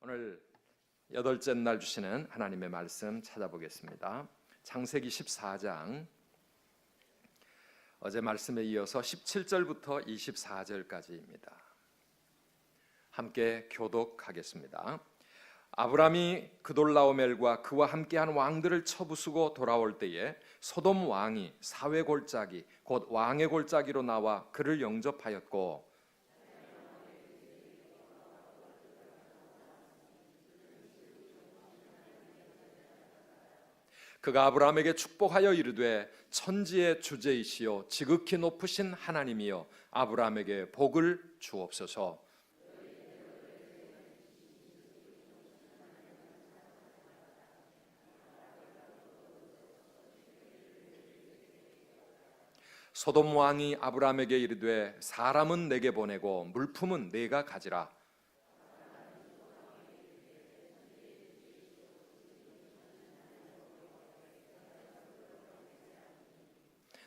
오늘 8째 날 주시는 하나님의 말씀 찾아보겠습니다. 창세기 14장 어제 말씀에 이어서 17절부터 24절까지입니다. 함께 교독하겠습니다. 아브람이 그돌라오멜과 그와 함께한 왕들을 쳐부수고 돌아올 때에 소돔 왕이 사회 골짜기 곧 왕의 골짜기로 나와 그를 영접하였고 그가 아브라함에게 축복하여 이르되 천지의 주제이시요 지극히 높으신 하나님이여 아브라함에게 복을 주옵소서. 소돔 왕이 아브라함에게 이르되 사람은 내게 보내고 물품은 내가 가지라.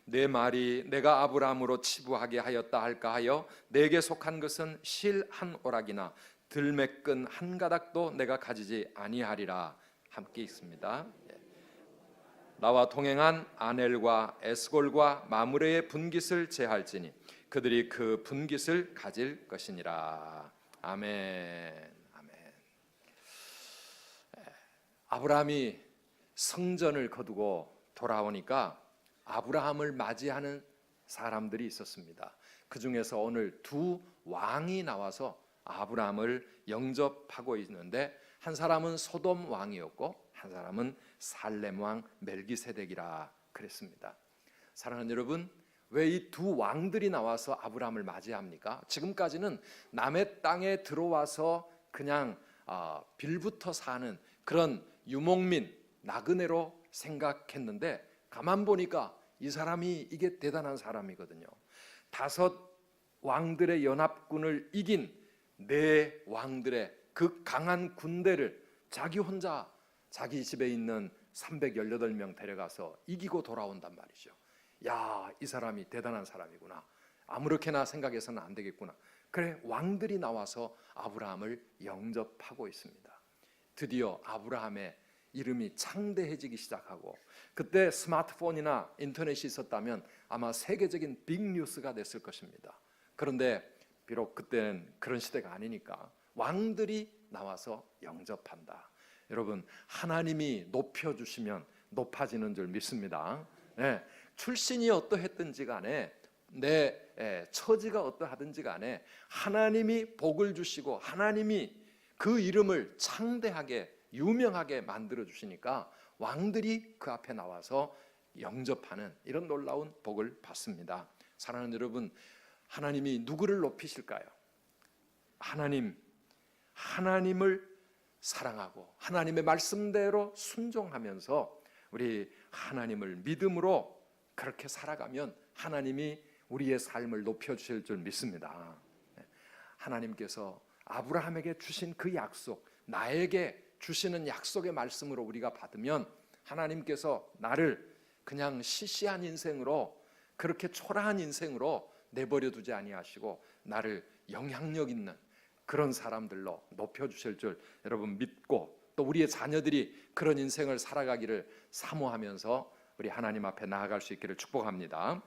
내 말이 내가 아브라함으로 치부하게 하였다 할까 하여 내게 속한 것은 실 한 오락이나 들매끈 한 가닥도 내가 가지지 아니하리라. 함께 있습니다. 나와 동행한 아넬과 에스골과 마므레의 분깃을 제할지니 그들이 그 분깃을 가질 것이니라. 아멘. 아멘. 아브라함이 성전을 거두고 돌아오니까 아브라함을 맞이하는 사람들이 있었습니다. 그 중에서 오늘 두 왕이 나와서 아브라함을 영접하고 있는데 한 사람은 소돔 왕이었고 한 사람은 살렘 왕 멜기세덱이라 그랬습니다. 사랑하는 여러분, 왜 이 두 왕들이 나와서 아브라함을 맞이합니까? 지금까지는 남의 땅에 들어와서 그냥 빌부터 사는 그런 유목민, 나그네로 생각했는데 가만 보니까 이 사람이 이게 대단한 사람이거든요. 5 왕들의 연합군을 이긴 4 왕들의 그 강한 군대를 자기 혼자 자기 집에 있는 318명 데려가서 이기고 돌아온단 말이죠. 야, 이 사람이 대단한 사람이구나. 아무렇게나 생각해서는 안 되겠구나. 그래, 왕들이 나와서 아브라함을 영접하고 있습니다. 드디어 아브라함의 이름이 창대해지기 시작하고, 그때 스마트폰이나 인터넷이 있었다면 아마 세계적인 빅뉴스가 됐을 것입니다. 그런데 비록 그때는 그런 시대가 아니니까 왕들이 나와서 영접한다. 여러분, 하나님이 높여주시면 높아지는 줄 믿습니다. 네, 출신이 어떠했든지 간에 내 처지가 어떠하든지 간에 하나님이 복을 주시고 하나님이 그 이름을 창대하게 유명하게 만들어 주시니까 왕들이 그 앞에 나와서 영접하는 이런 놀라운 복을 받습니다. 사랑하는 여러분, 하나님이 누구를 높이실까요? 하나님을 사랑하고 하나님의 말씀대로 순종하면서 우리 하나님을 믿음으로 그렇게 살아가면 하나님이 우리의 삶을 높여주실 줄 믿습니다. 하나님께서 아브라함에게 주신 그 약속, 나에게 주시는 약속의 말씀으로 우리가 받으면 하나님께서 나를 그냥 시시한 인생으로, 그렇게 초라한 인생으로 내버려 두지 아니하시고 나를 영향력 있는 그런 사람들로 높여주실 줄 여러분 믿고, 또 우리의 자녀들이 그런 인생을 살아가기를 사모하면서 우리 하나님 앞에 나아갈 수 있기를 축복합니다.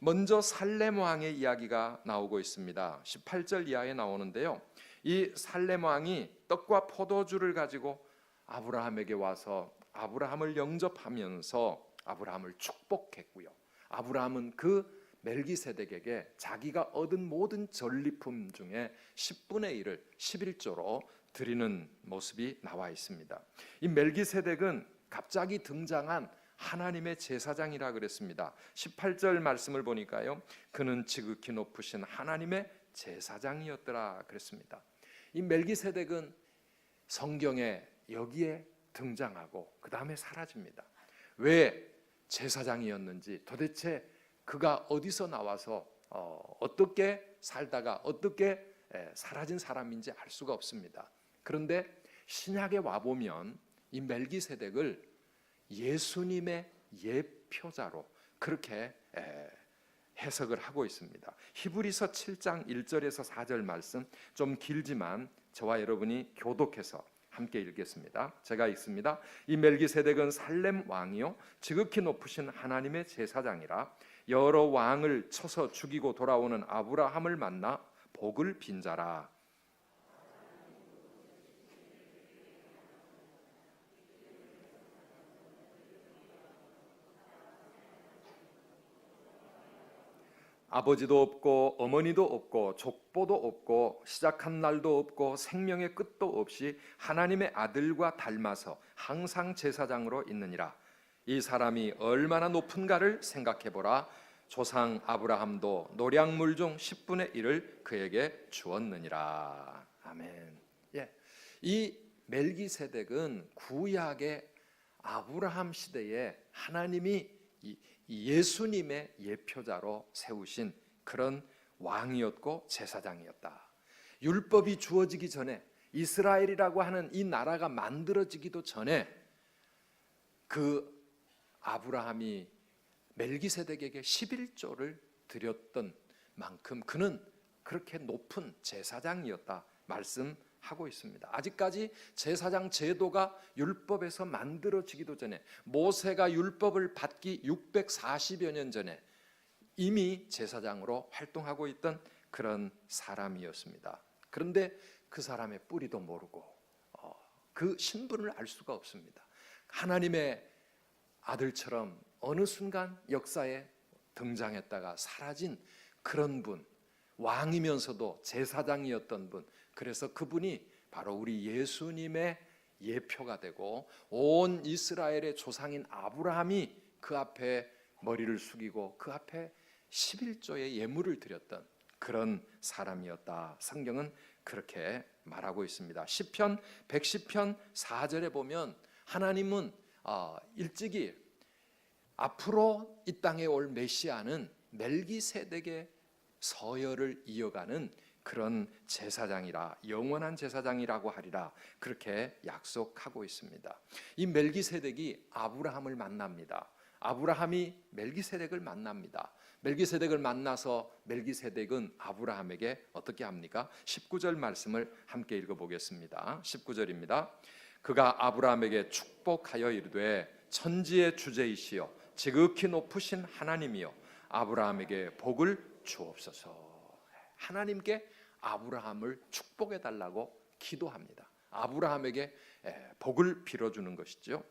먼저 살렘 왕의 이야기가 나오고 있습니다. 18절 이하에 나오는데요, 이 살렘 왕이 떡과 포도주를 가지고 아브라함에게 와서 아브라함을 영접하면서 아브라함을 축복했고요, 아브라함은 그 멜기세덱에게 자기가 얻은 모든 전리품 중에 10분의 1을 11조로 드리는 모습이 나와 있습니다. 이 멜기세덱은 갑자기 등장한 하나님의 제사장이라 그랬습니다. 18절 말씀을 보니까요, 그는 지극히 높으신 하나님의 제사장이었더라 그랬습니다. 이 멜기세덱은 성경에 여기에 등장하고 그 다음에 사라집니다. 왜 제사장이었는지, 도대체 그가 어디서 나와서 어떻게 살다가 어떻게 사라진 사람인지 알 수가 없습니다. 그런데 신약에 와보면 이 멜기세덱을 예수님의 예표자로 그렇게 해석을 하고 있습니다. 히브리서 7장 1절에서 4절 말씀 좀 길지만 저와 여러분이 교독해서 함께 읽겠습니다. 제가 읽습니다. 이 멜기세덱은 살렘 왕이요 지극히 높으신 하나님의 제사장이라. 여러 왕을 쳐서 죽이고 돌아오는 아브라함을 만나 복을 빈 자라. 아버지도 없고 어머니도 없고 족보도 없고 시작한 날도 없고 생명의 끝도 없이 하나님의 아들과 닮아서 항상 제사장으로 있느니라. 이 사람이 얼마나 높은가를 생각해보라. 조상 아브라함도 노량물 중 10분의 1을 그에게 주었느니라. 아멘. 이 멜기세덱은 구약의 아브라함 시대에 하나님이 예수님의 예표자로 세우신 그런 왕이었고 제사장이었다. 율법이 주어지기 전에, 이스라엘이라고 하는 이 나라가 만들어지기도 전에 그 아브라함이 멜기세덱에게 11조를 드렸던 만큼 그는 그렇게 높은 제사장이었다 말씀하고 있습니다. 아직까지 제사장 제도가 율법에서 만들어지기도 전에, 모세가 율법을 받기 640여 년 전에 이미 제사장으로 활동하고 있던 그런 사람이었습니다. 그런데 그 사람의 뿌리도 모르고 그 신분을 알 수가 없습니다. 하나님의 아들처럼 어느 순간 역사에 등장했다가 사라진 그런 분, 왕이면서도 제사장이었던 분, 그래서 그분이 바로 우리 예수님의 예표가 되고 온 이스라엘의 조상인 아브라함이 그 앞에 머리를 숙이고 그 앞에 11조의 예물을 드렸던 그런 사람이었다. 성경은 그렇게 말하고 있습니다. 시편 110편 4절에 보면 하나님은 일찍이 앞으로 이 땅에 올 메시아는 멜기세덱의 서열을 이어가는 그런 제사장이라, 영원한 제사장이라고 하리라, 그렇게 약속하고 있습니다. 이 멜기세덱이 아브라함을 만납니다. 아브라함이 멜기세덱을 만납니다. 멜기세덱을 만나서 멜기세덱은 아브라함에게 어떻게 합니까? 19절 말씀을 함께 읽어보겠습니다. 19절입니다. 그가 아브라함에게 축복하여 이르되 천지의 주제이시여 지극히 높으신 하나님이여 아브라함에게 복을 주옵소서. 하나님께 아브라함을 축복해 달라고 기도합니다. 아브라함에게 복을 빌어주는 것이죠.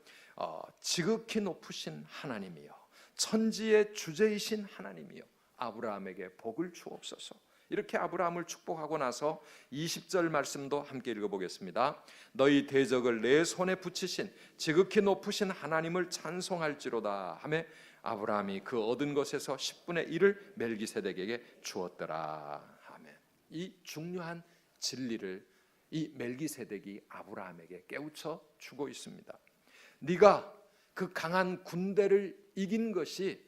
지극히 높으신 하나님이여 천지의 주제이신 하나님이여 아브라함에게 복을 주옵소서. 이렇게 아브라함을 축복하고 나서 20절 말씀도 함께 읽어보겠습니다. 너희 대적을 내 손에 붙이신 지극히 높으신 하나님을 찬송할지로다 하며 아브라함이 그 얻은 것에서 10분의 1을 멜기세덱에게 주었더라. 아멘. 이 중요한 진리를 이 멜기세덱이 아브라함에게 깨우쳐 주고 있습니다. 네가 그 강한 군대를 이긴 것이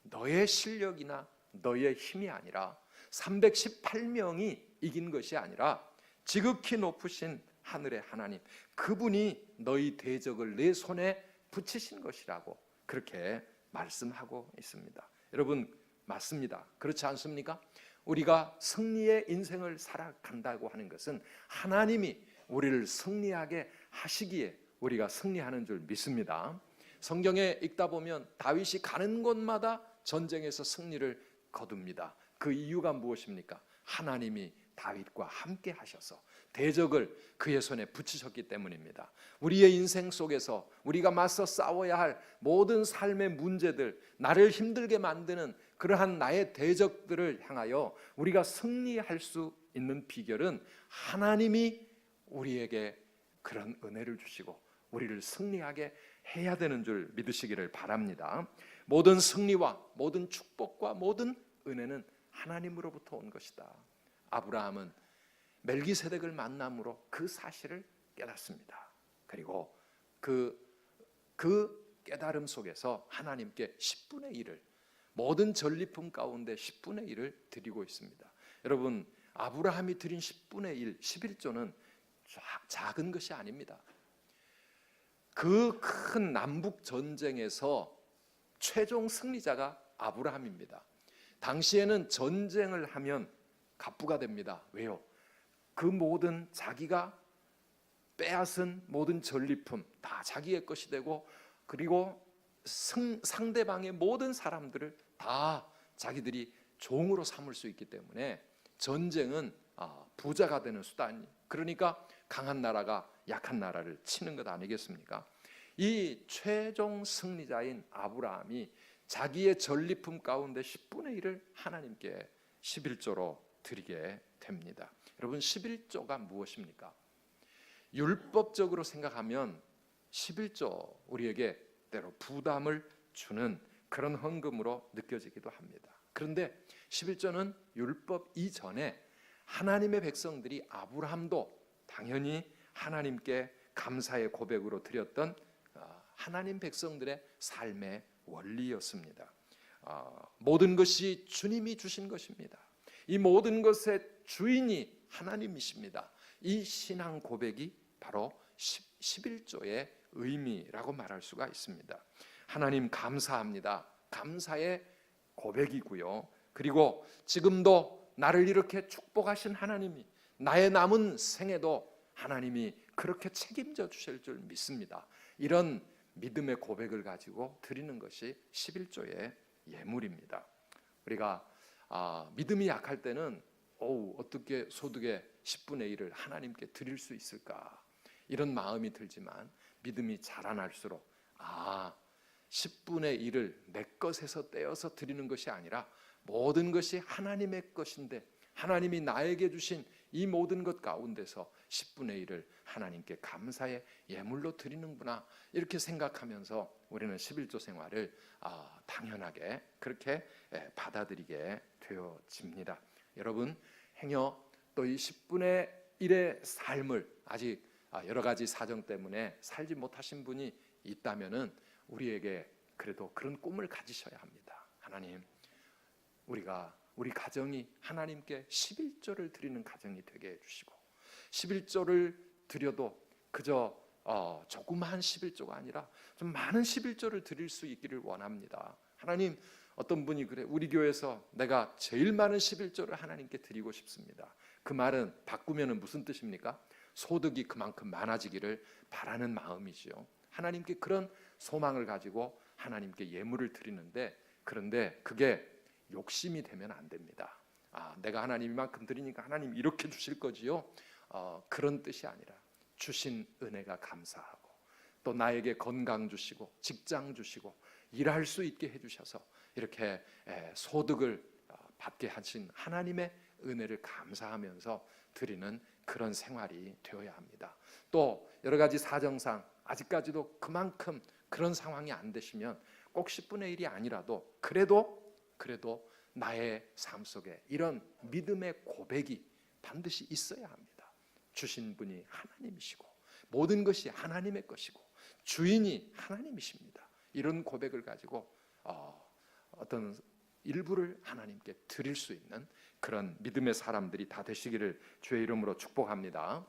너의 실력이나 너의 힘이 아니라 318명이 이긴 것이 아니라 지극히 높으신 하늘의 하나님, 그분이 너희 대적을 내 손에 붙이신 것이라고 그렇게 말씀하고 있습니다. 여러분, 맞습니다. 그렇지 않습니까? 우리가 승리의 인생을 살아간다고 하는 것은 하나님이 우리를 승리하게 하시기에 우리가 승리하는 줄 믿습니다. 성경에 읽다 보면 다윗이 가는 곳마다 전쟁에서 승리를 거둡니다. 그 이유가 무엇입니까? 하나님이 다윗과 함께 하셔서 대적을 그의 손에 붙이셨기 때문입니다. 우리의 인생 속에서 우리가 맞서 싸워야 할 모든 삶의 문제들, 나를 힘들게 만드는 그러한 나의 대적들을 향하여 우리가 승리할 수 있는 비결은 하나님이 우리에게 그런 은혜를 주시고 우리를 승리하게 해야 되는 줄 믿으시기를 바랍니다. 모든 승리와 모든 축복과 모든 은혜는 하나님으로부터 온 것이다. 아브라함은 멜기세덱을 만남으로 그 사실을 깨닫습니다. 그리고 그 깨달음 속에서 하나님께 10분의 1을, 모든 전리품 가운데 10분의 1을 드리고 있습니다. 여러분, 아브라함이 드린 10분의 1, 11조는 작은 것이 아닙니다. 그 큰 남북 전쟁에서 최종 승리자가 아브라함입니다. 당시에는 전쟁을 하면 갑부가 됩니다. 왜요? 그 모든 자기가 빼앗은 모든 전리품 다 자기의 것이 되고, 그리고 상대방의 모든 사람들을 다 자기들이 종으로 삼을 수 있기 때문에 전쟁은 부자가 되는 수단이, 그러니까 강한 나라가 약한 나라를 치는 것 아니겠습니까? 이 최종 승리자인 아브라함이 자기의 전리품 가운데 10분의 1을 하나님께 11조로 드리게 됩니다. 여러분, 11조가 무엇입니까? 율법적으로 생각하면 11조 우리에게 때로 부담을 주는 그런 헌금으로 느껴지기도 합니다. 그런데 11조는 율법 이전에 하나님의 백성들이, 아브라함도 당연히 하나님께 감사의 고백으로 드렸던 하나님 백성들의 삶의 원리였습니다. 모든 것이 주님이 주신 것입니다. 이 모든 것의 주인이 하나님이십니다. 이 신앙 고백이 바로 11조의 의미라고 말할 수가 있습니다. 하나님 감사합니다. 감사의 고백이고요. 그리고 지금도 나를 이렇게 축복하신 하나님이 나의 남은 생에도 하나님이 그렇게 책임져 주실 줄 믿습니다. 이런 믿음의 고백을 가지고 드리는 것이 11조의 예물입니다. 우리가 믿음이 약할 때는 어떻게 소득의 10분의 1을 하나님께 드릴 수 있을까, 이런 마음이 들지만 믿음이 자라날수록 10분의 1을 내 것에서 떼어서 드리는 것이 아니라 모든 것이 하나님의 것인데 하나님이 나에게 주신 이 모든 것 가운데서 10분의 1을 하나님께 감사의 예물로 드리는구나, 이렇게 생각하면서 우리는 11조 생활을 당연하게 그렇게 받아들이게 되어집니다. 여러분, 행여 또 이 10분의 1의 삶을 아직 여러 가지 사정 때문에 살지 못하신 분이 있다면은 우리에게 그래도 그런 꿈을 가지셔야 합니다. 하나님, 우리 가정이 하나님께 11조를 드리는 가정이 되게 해주시고, 11조를 드려도 그저 조그마한 11조가 아니라 좀 많은 11조를 드릴 수 있기를 원합니다. 하나님, 어떤 분이 그래, 우리 교회에서 내가 제일 많은 11조를 하나님께 드리고 싶습니다. 그 말은 바꾸면 무슨 뜻입니까? 소득이 그만큼 많아지기를 바라는 마음이지요. 하나님께 그런 소망을 가지고 하나님께 예물을 드리는데, 그런데 그게 욕심이 되면 안 됩니다. 내가 하나님 이만큼 드리니까 하나님 이렇게 주실 거지요, 그런 뜻이 아니라 주신 은혜가 감사하고, 또 나에게 건강 주시고 직장 주시고 일할 수 있게 해주셔서 이렇게 소득을 받게 하신 하나님의 은혜를 감사하면서 드리는 그런 생활이 되어야 합니다. 또 여러 가지 사정상 아직까지도 그만큼 그런 상황이 안 되시면 꼭 10분의 1이 아니라도 그래도 나의 삶 속에 이런 믿음의 고백이 반드시 있어야 합니다. 주신 분이 하나님이시고 모든 것이 하나님의 것이고 주인이 하나님이십니다. 이런 고백을 가지고 어떤 일부를 하나님께 드릴 수 있는 그런 믿음의 사람들이 다 되시기를 주의 이름으로 축복합니다.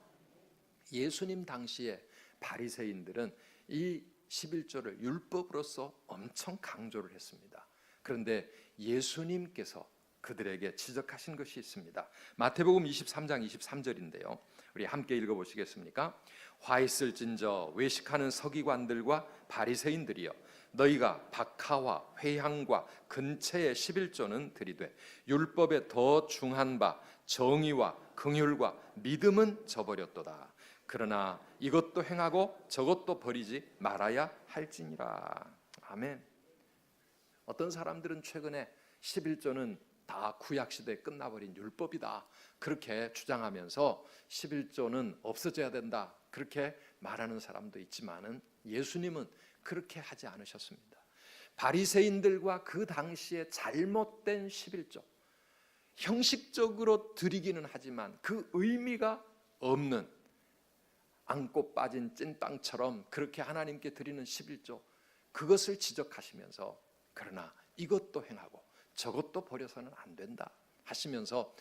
예수님 당시에 바리새인들은 이 11조를 율법으로서 엄청 강조를 했습니다. 그런데 예수님께서 그들에게 지적하신 것이 있습니다. 마태복음 23장 23절인데요. 우리 함께 읽어보시겠습니까? 화 있을진저 외식하는 서기관들과 바리새인들이여, 너희가 박하와 회향과 근체의 11조는 드리되 율법에 더 중한 바 정의와 긍휼과 믿음은 저버렸도다. 그러나 이것도 행하고 저것도 버리지 말아야 할지니라. 아멘. 어떤 사람들은 최근에 11조는 다 구약시대에 끝나버린 율법이다, 그렇게 주장하면서 11조는 없어져야 된다, 그렇게 말하는 사람도 있지만은 예수님은 그렇게 하지 않으셨습니다. 바리새인들과 그 당시에 잘못된 11조, 형식적으로 드리기는 하지만 그 의미가 없는 안고 빠진 찐빵처럼 그렇게 하나님께 드리는 11조, 그것을 지적하시면서 그러나 이것도 행하고 저것도 버려서는 안 된다 하시면서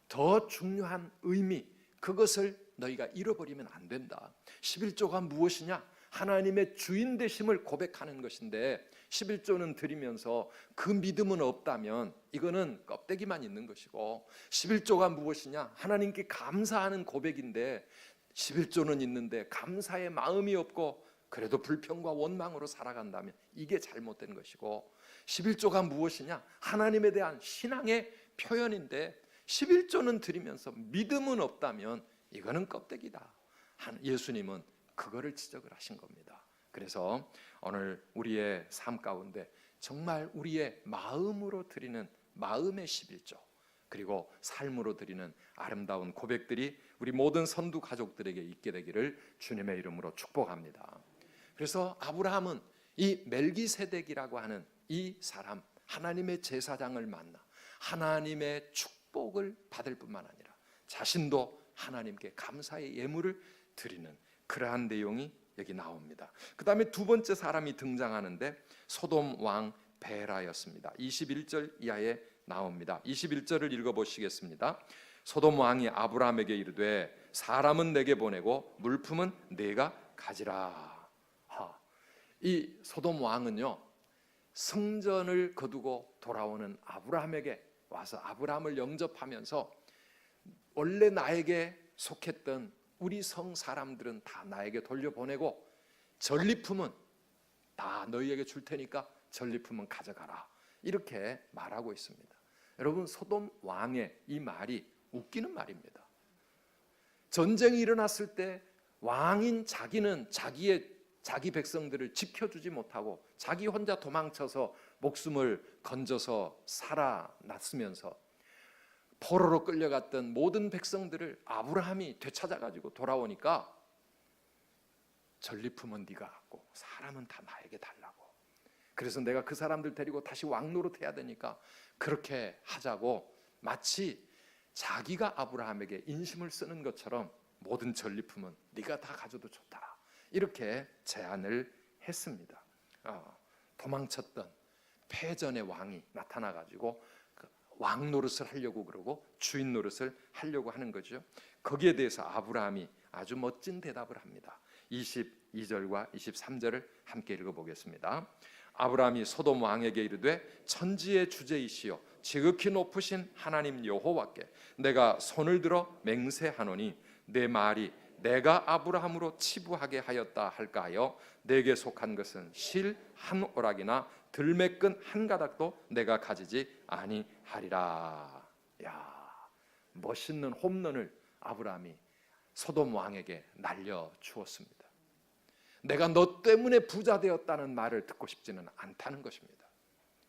더 중요한 의미, 그것을 너희가 잃어버리면 안 된다. 11조가 무엇이냐? 하나님의 주인 되심을 고백하는 것인데 11조는 드리면서 그 믿음은 없다면 이거는 껍데기만 있는 것이고, 11조가 무엇이냐? 하나님께 감사하는 고백인데 11조는 있는데 감사의 마음이 없고 그래도 불평과 원망으로 살아간다면 이게 잘못된 것이고, 11조가 무엇이냐? 하나님에 대한 신앙의 표현인데 11조는 드리면서 믿음은 없다면 이거는 껍데기다. 예수님은 그거를 지적을 하신 겁니다. 그래서 오늘 우리의 삶 가운데 정말 우리의 마음으로 드리는 마음의 11조, 그리고 삶으로 드리는 아름다운 고백들이 우리 모든 선두 가족들에게 있게 되기를 주님의 이름으로 축복합니다. 그래서 아브라함은 이 멜기세덱이라고 하는 이 사람, 하나님의 제사장을 만나 하나님의 축복을 받을 뿐만 아니라 자신도 하나님께 감사의 예물을 드리는 그러한 내용이 여기 나옵니다. 그 다음에 두 번째 사람이 등장하는데 소돔 왕 베라였습니다. 21절 이하에 나옵니다. 21절을 읽어보시겠습니다. 소돔 왕이 아브라함에게 이르되 사람은 내게 보내고 물품은 내가 가지라. 이 소돔 왕은요, 성전을 거두고 돌아오는 아브라함에게 와서 아브라함을 영접하면서 원래 나에게 속했던 우리 성 사람들은 다 나에게 돌려보내고 전리품은 다 너희에게 줄 테니까 전리품은 가져가라, 이렇게 말하고 있습니다. 여러분, 소돔 왕의 이 말이 웃기는 말입니다. 전쟁이 일어났을 때 왕인 자기는 자기 백성들을 지켜주지 못하고 자기 혼자 도망쳐서 목숨을 건져서 살아났으면서 포로로 끌려갔던 모든 백성들을 아브라함이 되찾아가지고 돌아오니까 전리품은 네가 갖고 사람은 다 나에게 달라고, 그래서 내가 그 사람들 데리고 다시 왕노릇 해야 되니까 그렇게 하자고, 마치 자기가 아브라함에게 인심을 쓰는 것처럼 모든 전리품은 네가 다 가져도 좋다, 이렇게 제안을 했습니다. 도망쳤던 패전의 왕이 나타나가지고 왕 노릇을 하려고 그러고 주인 노릇을 하려고 하는 거죠. 거기에 대해서 아브라함이 아주 멋진 대답을 합니다. 22절과 23절을 함께 읽어보겠습니다. 아브라함이 소돔 왕에게 이르되 천지의 주제이시여 지극히 높으신 하나님 여호와께 내가 손을 들어 맹세하노니 내 말이 내가 아브라함으로 치부하게 하였다 할까 하여 내게 속한 것은 실 한 오락이나 들매끈 한 가닥도 내가 가지지 아니하리라. 야, 멋있는 홈런을 아브라함이 소돔 왕에게 날려 주었습니다. 내가 너 때문에 부자 되었다는 말을 듣고 싶지는 않다는 것입니다.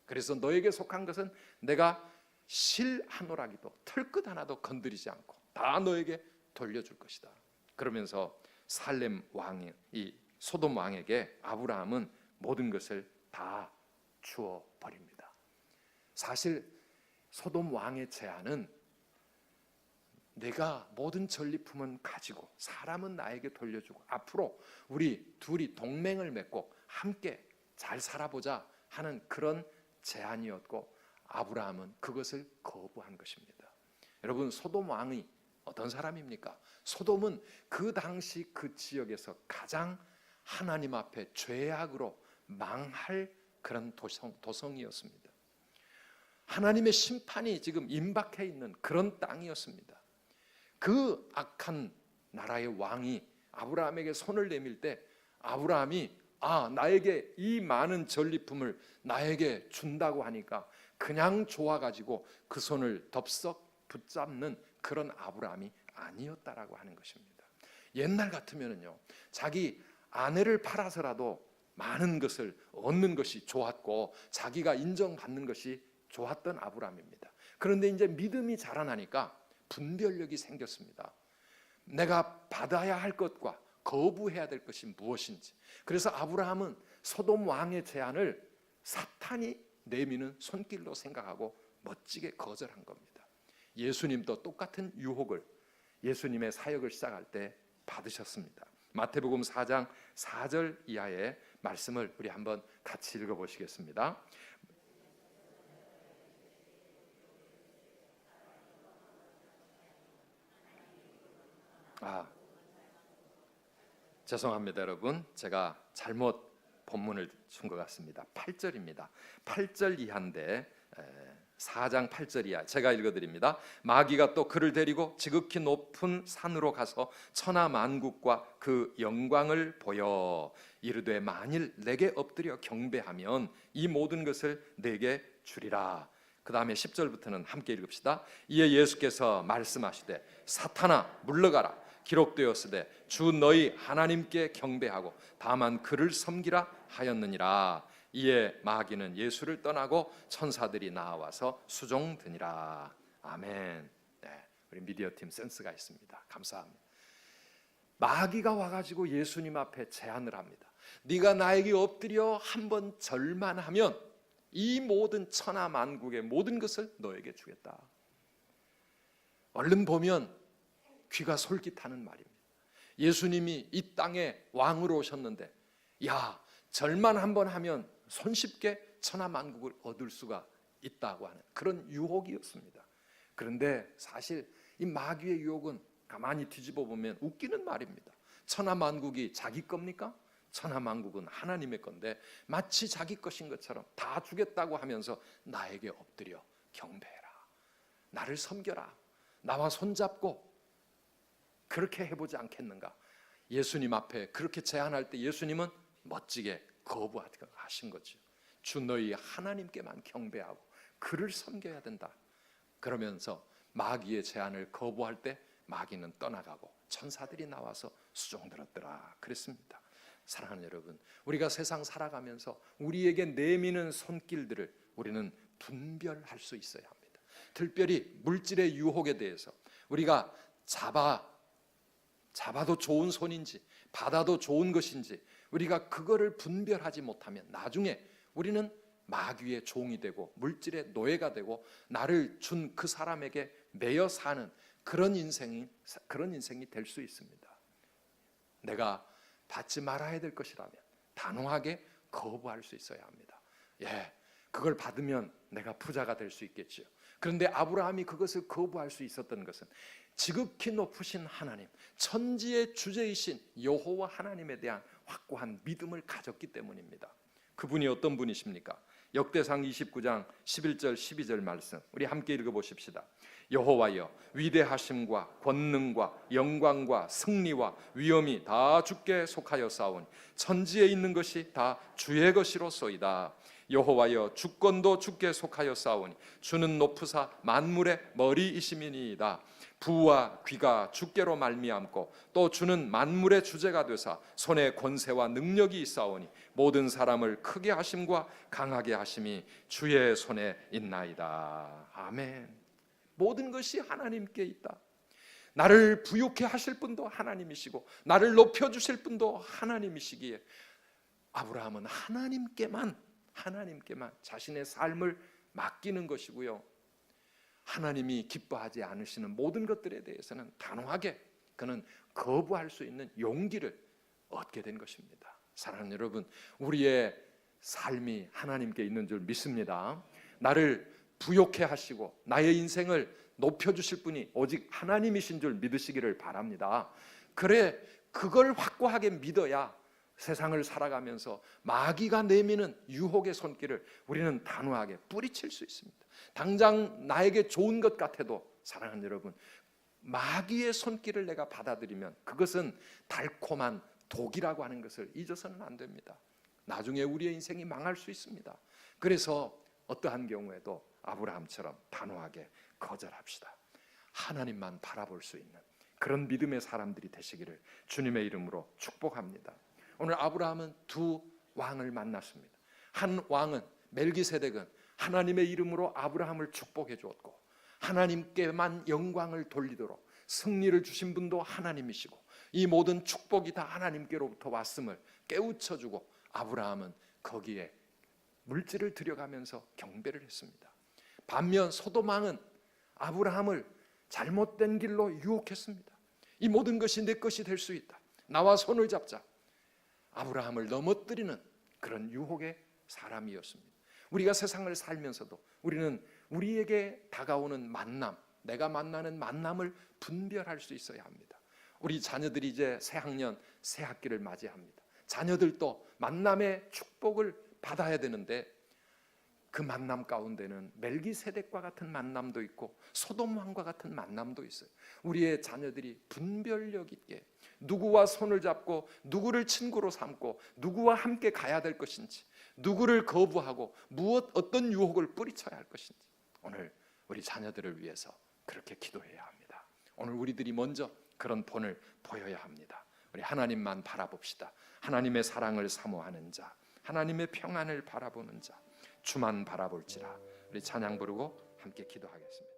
그래서 너에게 속한 것은 내가 실 한 오락이도 털끝 하나도 건드리지 않고 다 너에게 돌려줄 것이다. 그러면서 살렘 왕이 이 소돔 왕에게 아브라함은 모든 것을 다 주어 버립니다. 사실 소돔 왕의 제안은 내가 모든 전리품은 가지고 사람은 나에게 돌려주고 앞으로 우리 둘이 동맹을 맺고 함께 잘 살아보자 하는 그런 제안이었고, 아브라함은 그것을 거부한 것입니다. 여러분, 소돔 왕이 어떤 사람입니까? 소돔은 그 당시 그 지역에서 가장 하나님 앞에 죄악으로 망할 그런 도성이었습니다. 하나님의 심판이 지금 임박해 있는 그런 땅이었습니다. 그 악한 나라의 왕이 아브라함에게 손을 내밀 때 아브라함이 나에게 이 많은 전리품을 나에게 준다고 하니까 그냥 좋아가지고 그 손을 덥석 붙잡는 그런 아브라함이 아니었다라고 하는 것입니다. 옛날 같으면요, 자기 아내를 팔아서라도 많은 것을 얻는 것이 좋았고 자기가 인정받는 것이 좋았던 아브라함입니다. 그런데 이제 믿음이 자라나니까 분별력이 생겼습니다. 내가 받아야 할 것과 거부해야 될 것이 무엇인지. 그래서 아브라함은 소돔 왕의 제안을 사탄이 내미는 손길로 생각하고 멋지게 거절한 겁니다. 예수님도 똑같은 유혹을 예수님의 사역을 시작할 때 받으셨습니다. 마태복음 4장 4절 이하의 말씀을 우리 한번 같이 읽어보시겠습니다. 죄송합니다 여러분, 제가 잘못 본문을 준 것 같습니다. 8절입니다. 8절 이하인데 4장 8절 이하 제가 읽어드립니다. 마귀가 또 그를 데리고 지극히 높은 산으로 가서 천하 만국과 그 영광을 보여 이르되 만일 내게 엎드려 경배하면 이 모든 것을 내게 주리라. 그 다음에 10절부터는 함께 읽읍시다. 이에 예수께서 말씀하시되 사탄아 물러가라. 기록되었으되 주 너희 하나님께 경배하고 다만 그를 섬기라 하였느니라. 이에 마귀는 예수를 떠나고 천사들이 나와서 수종드니라. 아멘. 네, 우리 미디어팀 센스가 있습니다. 감사합니다. 마귀가 와가지고 예수님 앞에 제안을 합니다. 네가 나에게 엎드려 한번 절만 하면 이 모든 천하 만국의 모든 것을 너에게 주겠다. 얼른 보면 귀가 솔깃하는 말입니다. 예수님이 이 땅에 왕으로 오셨는데 야 절만 한번 하면 손쉽게 천하 만국을 얻을 수가 있다고 하는 그런 유혹이었습니다. 그런데 사실 이 마귀의 유혹은 가만히 뒤집어 보면 웃기는 말입니다. 천하 만국이 자기 겁니까? 천하 만국은 하나님의 건데 마치 자기 것인 것처럼 다 주겠다고 하면서 나에게 엎드려 경배해라. 나를 섬겨라. 나와 손잡고 그렇게 해보지 않겠는가? 예수님 앞에 그렇게 제안할 때 예수님은 멋지게 거부하신 거죠. 주 너희 하나님께만 경배하고 그를 섬겨야 된다. 그러면서 마귀의 제안을 거부할 때 마귀는 떠나가고 천사들이 나와서 수종들었더라. 그랬습니다. 사랑하는 여러분, 우리가 세상 살아가면서 우리에게 내미는 손길들을 우리는 분별할 수 있어야 합니다. 특별히 물질의 유혹에 대해서 우리가 잡아도 좋은 손인지 받아도 좋은 것인지 우리가 그거를 분별하지 못하면 나중에 우리는 마귀의 종이 되고 물질의 노예가 되고 나를 준 그 사람에게 매여 사는 그런 인생이 될 수 있습니다. 내가 받지 말아야 될 것이라면 단호하게 거부할 수 있어야 합니다. 그걸 받으면 내가 부자가 될 수 있겠죠. 그런데 아브라함이 그것을 거부할 수 있었던 것은 지극히 높으신 하나님, 천지의 주제이신 여호와 하나님에 대한 확고한 믿음을 가졌기 때문입니다. 그분이 어떤 분이십니까? 역대상 29장 11절 12절 말씀 우리 함께 읽어보십시다. 여호와여 위대하심과 권능과 영광과 승리와 위엄이 다 주께 속하여 싸우니 천지에 있는 것이 다 주의 것이로소이다. 여호와여 주권도 주께 속하여 싸우니 주는 높으사 만물의 머리이심이니이다. 부와 귀가 주께로 말미암고 또 주는 만물의 주제가 되사 손에 권세와 능력이 있사오니 모든 사람을 크게 하심과 강하게 하심이 주의 손에 있나이다. 아멘. 모든 것이 하나님께 있다. 나를 부유케 하실 분도 하나님이시고 나를 높여주실 분도 하나님이시기에 아브라함은 하나님께만 자신의 삶을 맡기는 것이고요, 하나님이 기뻐하지 않으시는 모든 것들에 대해서는 단호하게 그는 거부할 수 있는 용기를 얻게 된 것입니다. 사랑하는 여러분, 우리의 삶이 하나님께 있는 줄 믿습니다. 나를 부욕해 하시고 나의 인생을 높여주실 분이 오직 하나님이신 줄 믿으시기를 바랍니다. 그래, 그걸 확고하게 믿어야 세상을 살아가면서 마귀가 내미는 유혹의 손길을 우리는 단호하게 뿌리칠 수 있습니다. 당장 나에게 좋은 것 같아도 사랑하는 여러분, 마귀의 손길을 내가 받아들이면 그것은 달콤한 독이라고 하는 것을 잊어서는 안 됩니다. 나중에 우리의 인생이 망할 수 있습니다. 그래서 어떠한 경우에도 아브라함처럼 단호하게 거절합시다. 하나님만 바라볼 수 있는 그런 믿음의 사람들이 되시기를 주님의 이름으로 축복합니다. 오늘 아브라함은 두 왕을 만났습니다. 한 왕은 멜기세덱은 하나님의 이름으로 아브라함을 축복해 주었고 하나님께만 영광을 돌리도록 승리를 주신 분도 하나님이시고 이 모든 축복이 다 하나님께로부터 왔음을 깨우쳐주고 아브라함은 거기에 물질을 들여가면서 경배를 했습니다. 반면 소돔 왕은 아브라함을 잘못된 길로 유혹했습니다. 이 모든 것이 내 것이 될 수 있다. 나와 손을 잡자. 아브라함을 넘어뜨리는 그런 유혹의 사람이었습니다. 우리가 세상을 살면서도 우리는 우리에게 다가오는 만남, 내가 만나는 만남을 분별할 수 있어야 합니다. 우리 자녀들이 이제 새 학년, 새 학기를 맞이합니다. 자녀들도 만남의 축복을 받아야 되는데 그 만남 가운데는 멜기세덱과 같은 만남도 있고 소돔 왕과 같은 만남도 있어요. 우리의 자녀들이 분별력 있게 누구와 손을 잡고 누구를 친구로 삼고 누구와 함께 가야 될 것인지, 누구를 거부하고 어떤 유혹을 뿌리쳐야 할 것인지, 오늘 우리 자녀들을 위해서 그렇게 기도해야 합니다. 오늘 우리들이 먼저 그런 본을 보여야 합니다. 우리 하나님만 바라봅시다. 하나님의 사랑을 사모하는 자, 하나님의 평안을 바라보는 자, 주만 바라볼지라. 우리 찬양 부르고 함께 기도하겠습니다.